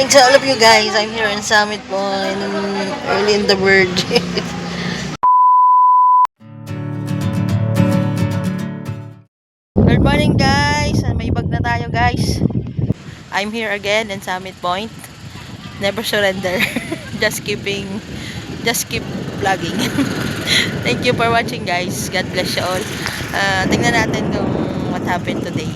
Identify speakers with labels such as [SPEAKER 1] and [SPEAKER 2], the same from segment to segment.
[SPEAKER 1] morning to all of you guys. I'm here in Summit Point, early in the bird. Good morning guys. May bag na tayo guys. I'm here again in Summit Point. Never surrender. Just keep vlogging. Thank you for watching guys. God bless you all. Tingnan natin kung what happened today.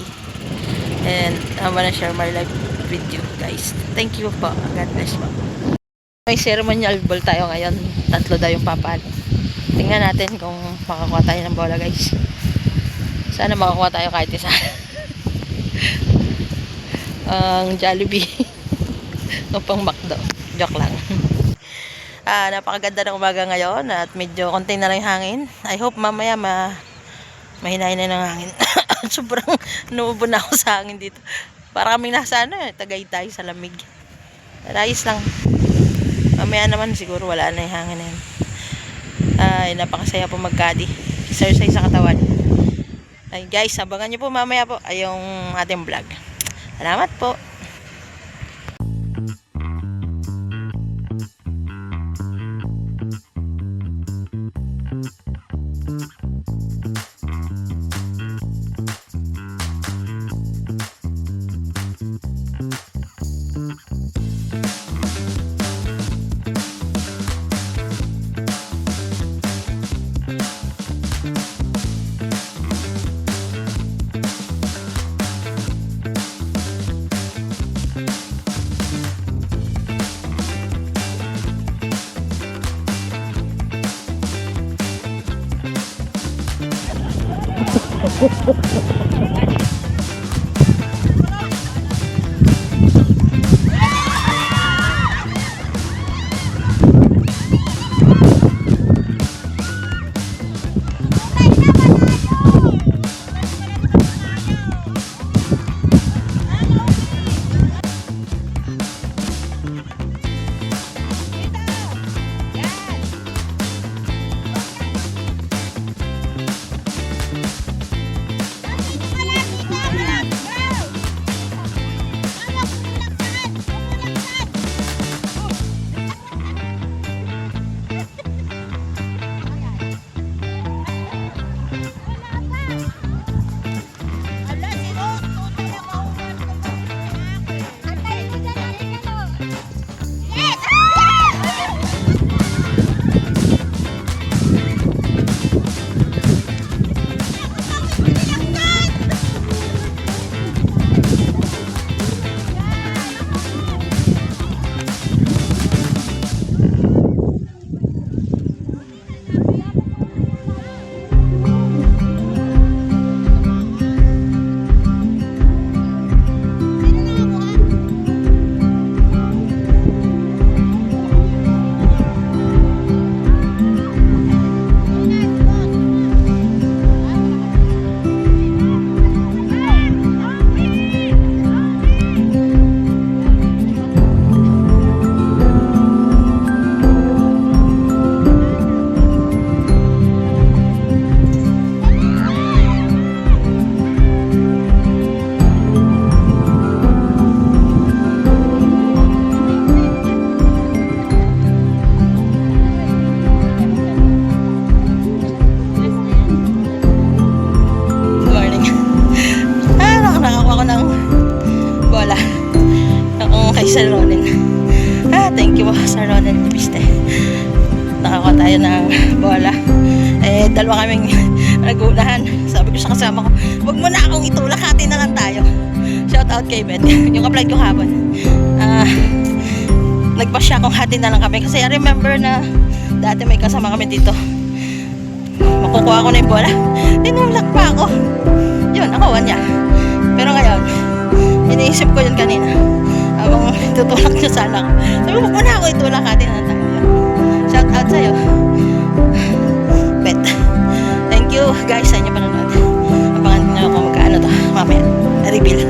[SPEAKER 1] And I wanna share my life with you guys. Thank you po. God bless po. May ceremonial ball tayo ngayon. 3 daw yung papalo. Tingnan natin kung makakuha tayo ng bola guys. Sana makakuha tayo kahit isa. Ang Jollibee. O pang McDo. Joke lang. Napakaganda ng umaga ngayon at medyo konti na lang yung hangin. I hope mamaya mahinahin na ng hangin. Sobrang nuubo na ako sa hangin dito. Para kaming nasa Tagaytay sa lamig. Ayos lang. Mamaya naman siguro wala na yung hangin na yun. Ay, napakasaya po magkadi. Exercise sa katawan. Ay guys, abangan nyo po mamaya po ay yung ating vlog. Salamat po. Sir Ronen. Thank you Sir Ronen Biste. Nakakuha tayo ng bola. Dalawa kaming nagunahan. Sabi ko sa kasama ko, wag mo na akong itulak, hati na lang tayo. Shout out kay Ben. Yung upload ko hapon. Nagpasya akong hati na lang kami kasi I remember na dati may kasama kami dito. Makukuha ko na yung bola. Tinulak pa ako. Yun, nakuha niya. Pero ngayon, iniisip ko yun kanina. Habang tutulak niya sana ako. Sabi mo, wag na ako itulak natin na tayo. Shout out sa'yo. Bet. Thank you guys sa inyo panonood. Abangan nyo ako magkaano to. Mamaya. Reveal.